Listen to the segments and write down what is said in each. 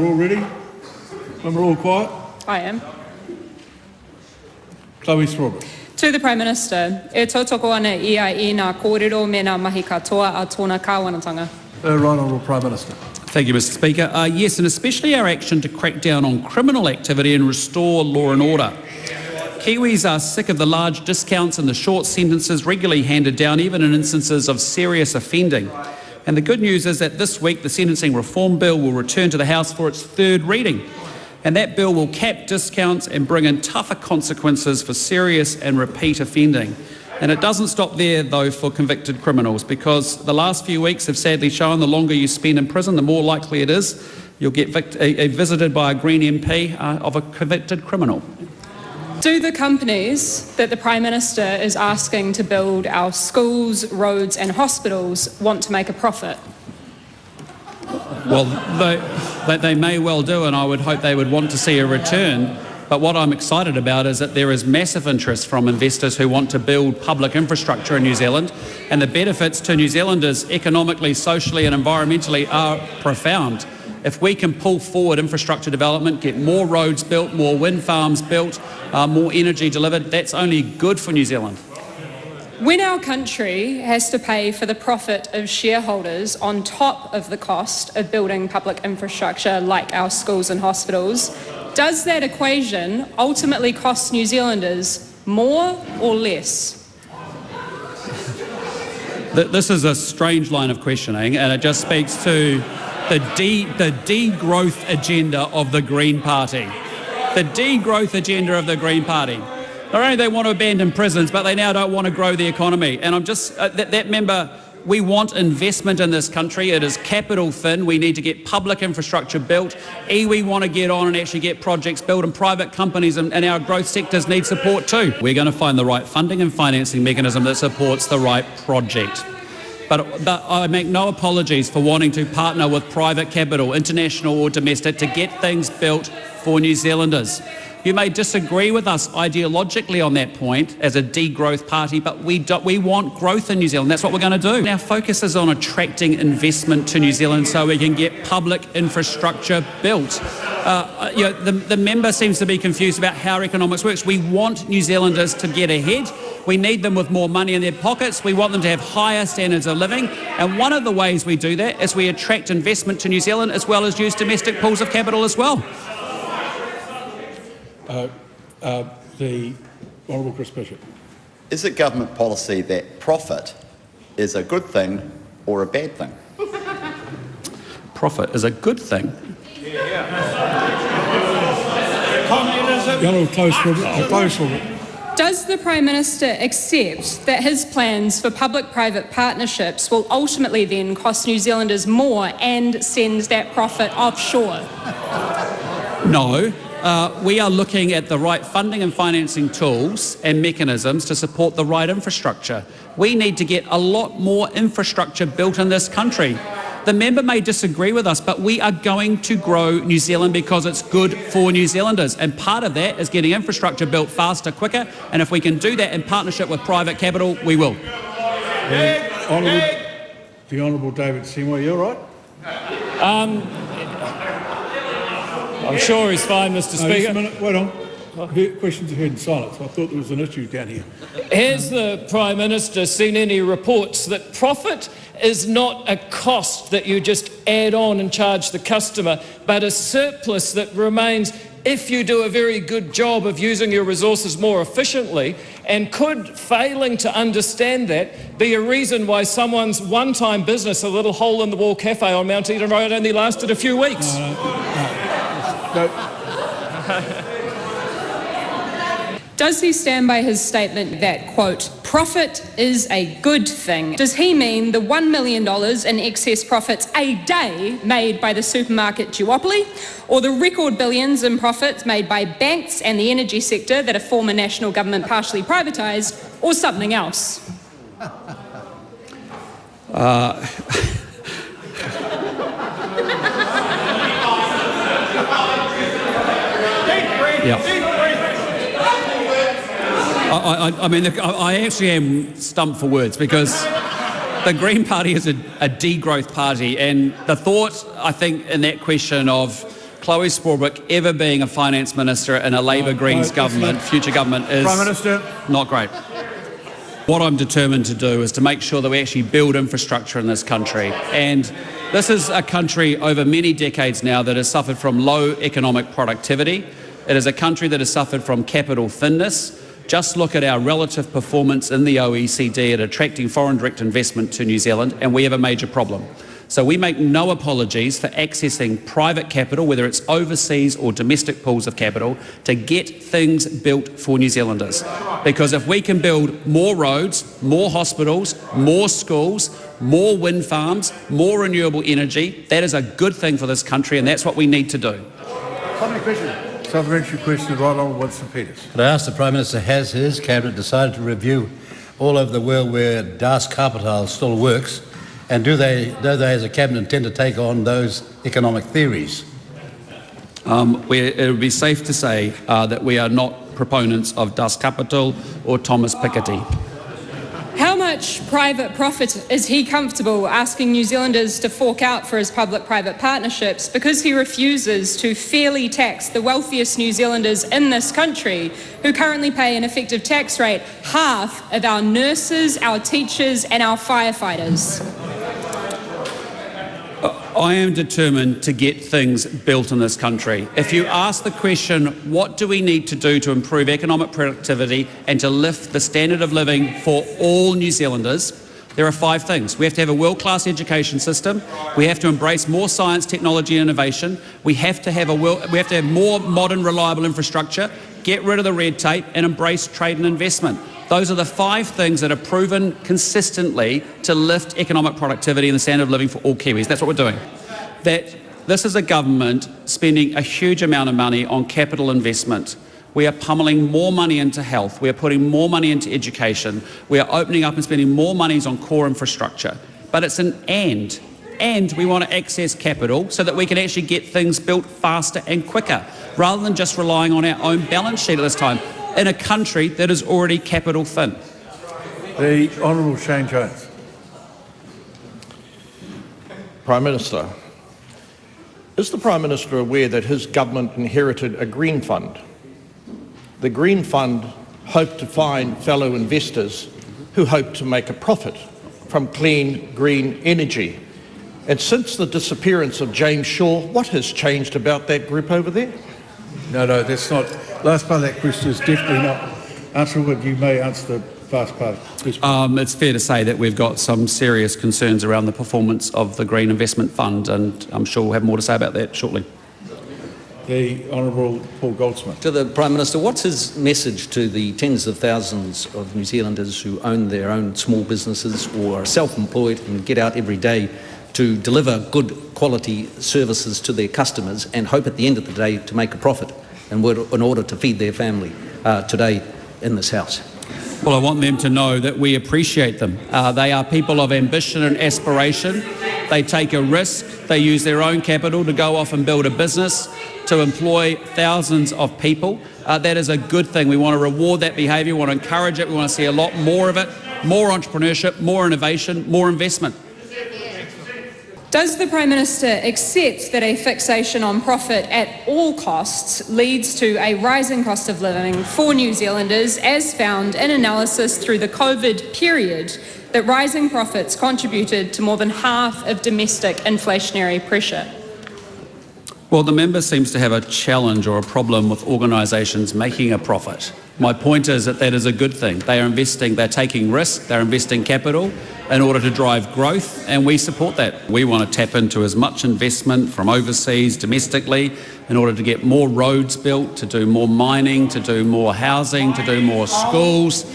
we're all ready? When we're all quiet? I am. Chloe Swarbrick. To the Prime Minister, e tautoko ana ia I ngā kōrero me ngā mahi katoa a tōna kāwanatanga. Right Honourable Prime Minister. Thank you, Mr Speaker. Yes, and especially our action to crack down on criminal activity and restore law and order. Kiwis are sick of the large discounts and the short sentences regularly handed down, even in instances of serious offending. And the good news is that this week the Sentencing Reform Bill will return to the House for its third reading. And that bill will cap discounts and bring in tougher consequences for serious and repeat offending. And it doesn't stop there, though, for convicted criminals, because the last few weeks have sadly shown the longer you spend in prison, the more likely it is you'll get visited by a Green MP of a convicted criminal. Do the companies that the Prime Minister is asking to build our schools, roads and hospitals want to make a profit? Well, they may well do, and I would hope they would want to see a return. But what I'm excited about is that there is massive interest from investors who want to build public infrastructure in New Zealand, and the benefits to New Zealanders economically, socially and environmentally are profound. If we can pull forward infrastructure development, get more roads built, more wind farms built, more energy delivered, that's only good for New Zealand. When our country has to pay for the profit of shareholders on top of the cost of building public infrastructure like our schools and hospitals, does that equation ultimately cost New Zealanders more or less? This is a strange line of questioning, and it just speaks to the degrowth agenda of the Green Party. The degrowth agenda of the Green Party. Not only do they want to abandon prisons, but they now don't want to grow the economy. And I'm just, that member, we want investment in this country. It is capital thin. We need to get public infrastructure built. Iwi want to get on and actually get projects built, and private companies and our growth sectors need support too. We're going to find the right funding and financing mechanism that supports the right project. But I make no apologies for wanting to partner with private capital, international or domestic, to get things built for New Zealanders. You may disagree with us ideologically on that point as a degrowth party, but we want growth in New Zealand. That's what we're going to do. Our focus is on attracting investment to New Zealand so we can get public infrastructure built. The member seems to be confused about how economics works. We want New Zealanders to get ahead. We need them with more money in their pockets. We want them to have higher standards of living. And one of the ways we do that is we attract investment to New Zealand as well as use domestic pools of capital as well. The Honourable Chris Bishop. Is it government policy that profit is a good thing or a bad thing? Profit is a good thing. The Honourable Chloe Swarbrick. Does the Prime Minister accept that his plans for public-private partnerships will ultimately then cost New Zealanders more and send that profit offshore? No. We are looking at the right funding and financing tools and mechanisms to support the right infrastructure. We need to get a lot more infrastructure built in this country. The member may disagree with us, but we are going to grow New Zealand because it's good for New Zealanders. And part of that is getting infrastructure built faster, quicker. And if we can do that in partnership with private capital, we will. The Honourable David Seymour, you all right? I'm sure he's fine, Mr. Speaker. Just a minute, wait on. Questions are heard in silence. I thought there was an issue down here. Has the Prime Minister seen any reports that profit is not a cost that you just add on and charge the customer, but a surplus that remains if you do a very good job of using your resources more efficiently? And could failing to understand that be a reason why someone's one-time business, a little hole-in-the-wall cafe on Mount Eden Road, only lasted a few weeks? No. Does he stand by his statement that, quote, profit is a good thing? Does he mean the $1 million in excess profits a day made by the supermarket duopoly, or the record billions in profits made by banks and the energy sector that a former national government partially privatised, or something else? Yeah. I actually am stumped for words, because the Green Party is a degrowth party, and the thought, I think, in that question of Chloe Swarbrick ever being a finance minister in a Labour Greens government, future government, is Prime Minister. Not great. What I'm determined to do is to make sure that we actually build infrastructure in this country. And this is a country over many decades now that has suffered from low economic productivity. It is a country that has suffered from capital thinness. Just look at our relative performance in the OECD at attracting foreign direct investment to New Zealand, and we have a major problem. So we make no apologies for accessing private capital, whether it's overseas or domestic pools of capital, to get things built for New Zealanders. Because if we can build more roads, more hospitals, more schools, more wind farms, more renewable energy, that is a good thing for this country, and that's what we need to do. Supplementary question, right on Winston Peters. Could I ask the Prime Minister, has his Cabinet decided to review all over the world where Das Kapital still works, and do they as a Cabinet intend to take on those economic theories? It would be safe to say that we are not proponents of Das Kapital or Thomas Piketty. How much private profit is he comfortable asking New Zealanders to fork out for his public-private partnerships because he refuses to fairly tax the wealthiest New Zealanders in this country, who currently pay an effective tax rate half of our nurses, our teachers and our firefighters? I am determined to get things built in this country. If you ask the question, what do we need to do to improve economic productivity and to lift the standard of living for all New Zealanders, there are 5 things. We have to have a world-class education system. We have to embrace more science, technology, and innovation. We have to have more modern, reliable infrastructure, get rid of the red tape, and embrace trade and investment. Those are the 5 things that are proven consistently to lift economic productivity and the standard of living for all Kiwis. That's what we're doing. This is a government spending a huge amount of money on capital investment. We are pummeling more money into health. We are putting more money into education. We are opening up and spending more money on core infrastructure. But it's an and. And we want to access capital so that we can actually get things built faster and quicker, rather than just relying on our own balance sheet at this time, in a country that is already capital thin. The Honourable Shane Jones. Prime Minister, is the Prime Minister aware that his government inherited a green fund? The green fund hoped to find fellow investors who hoped to make a profit from clean green energy. And since the disappearance of James Shaw, what has changed about that group over there? No, that's not. Last part of that question is definitely not answerable, but you may answer the last part. It's fair to say that we've got some serious concerns around the performance of the Green Investment Fund, and I'm sure we'll have more to say about that shortly. The Honourable Paul Goldsmith. To the Prime Minister, what's his message to the tens of thousands of New Zealanders who own their own small businesses or are self-employed and get out every day to deliver good quality services to their customers and hope at the end of the day to make a profit in order to feed their family today in this House? Well, I want them to know that we appreciate them. They are people of ambition and aspiration. They take a risk. They use their own capital to go off and build a business, to employ thousands of people. That is a good thing. We want to reward that behaviour. We want to encourage it. We want to see a lot more of it, more entrepreneurship, more innovation, more investment. Does the Prime Minister accept that a fixation on profit at all costs leads to a rising cost of living for New Zealanders, as found in analysis through the COVID period, that rising profits contributed to more than half of domestic inflationary pressure? Well, the member seems to have a challenge or a problem with organisations making a profit. My point is that is a good thing. They are investing, they're taking risk, they're investing capital in order to drive growth, and we support that. We want to tap into as much investment from overseas, domestically, in order to get more roads built, to do more mining, to do more housing, to do more schools,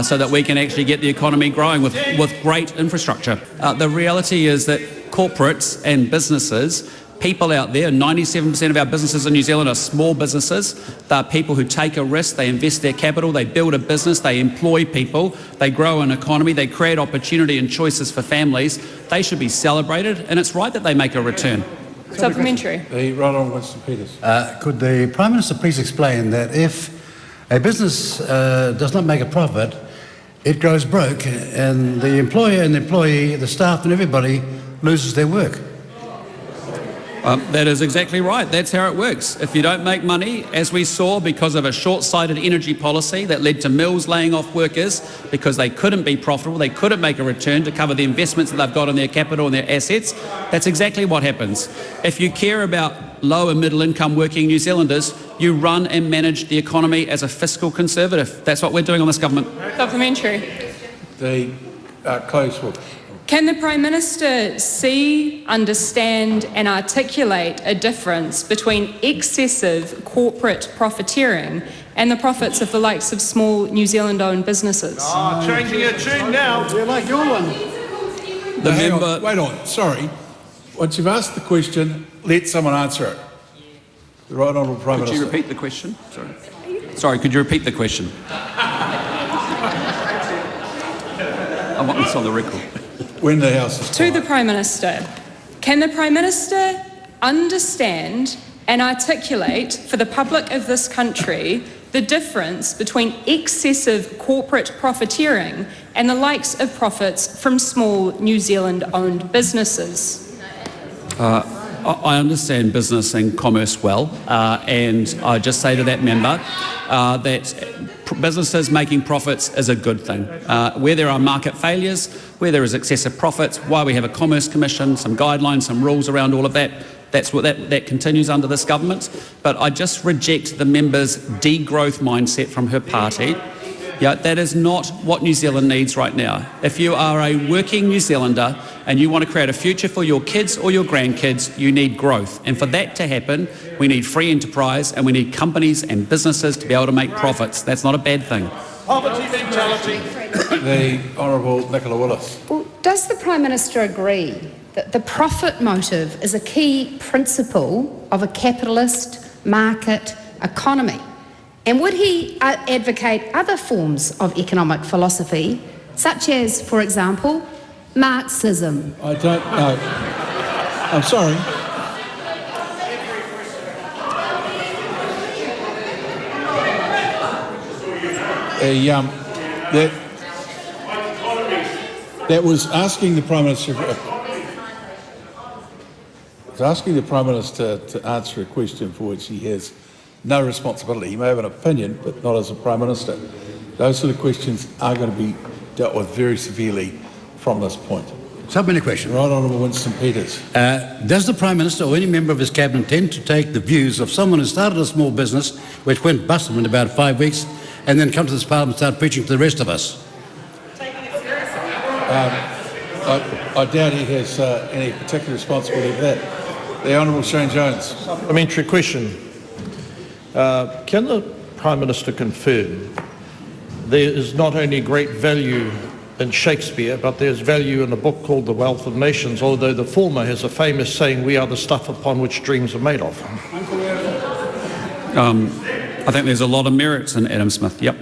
so that we can actually get the economy growing with great infrastructure. The reality is that corporates and businesses, people out there, 97% of our businesses in New Zealand are small businesses. They're people who take a risk, they invest their capital, they build a business, they employ people, they grow an economy, they create opportunity and choices for families. They should be celebrated, and it's right that they make a return. Supplementary. The right on Winston Peters. Could the Prime Minister please explain that if a business does not make a profit, it goes broke, and the employer and the employee, the staff and everybody loses their work? That is exactly right. That's how it works. If you don't make money, as we saw, because of a short-sighted energy policy that led to mills laying off workers because they couldn't be profitable, they couldn't make a return to cover the investments that they've got in their capital and their assets, that's exactly what happens. If you care about low and middle income working New Zealanders, you run and manage the economy as a fiscal conservative. That's what we're doing on this government. Supplementary. The close book. Can the Prime Minister see, understand and articulate a difference between excessive corporate profiteering and the profits of the likes of small New Zealand-owned businesses? Changing your tune now. You like your one. The Hang member... on, wait on, sorry. Once you've asked the question, let someone answer it. The Right Honourable Prime Minister. Could you repeat the question? Sorry, could you repeat the question? I want this on the record. When the House is To the Prime Minister, can the Prime Minister understand and articulate for the public of this country the difference between excessive corporate profiteering and the likes of profits from small New Zealand-owned businesses? I understand business and commerce well, and I just say to that member that businesses making profits is a good thing. Where there are market failures, where there is excessive profits, why we have a Commerce Commission, some guidelines, some rules around all of that, that's what that continues under this government. But I just reject the member's degrowth mindset from her party. Yeah, that is not what New Zealand needs right now. If you are a working New Zealander and you want to create a future for your kids or your grandkids, you need growth. And for that to happen, we need free enterprise and we need companies and businesses to be able to make profits. That's not a bad thing. Poverty mentality. The Honourable Nicola Willis. Well, does the Prime Minister agree that the profit motive is a key principle of a capitalist market economy? And would he advocate other forms of economic philosophy, such as, for example, Marxism? I don't know. I'm sorry. That was asking the Prime Minister. Was asking the Prime Minister to answer a question for which he has no responsibility. He may have an opinion, but not as a Prime Minister. Those sort of questions are going to be dealt with very severely from this point. Supplementary question. Right Honourable Winston Peters. Does the Prime Minister or any member of his cabinet intend to take the views of someone who started a small business which went bust in about 5 weeks and then come to this Parliament and start preaching to the rest of us? I doubt he has any particular responsibility for that. The Honourable Shane Jones. Supplementary question. Can the Prime Minister confirm there is not only great value in Shakespeare, but there's value in a book called The Wealth of Nations, although the former has a famous saying, "We are the stuff upon which dreams are made of"? I think there's a lot of merits in Adam Smith, yep.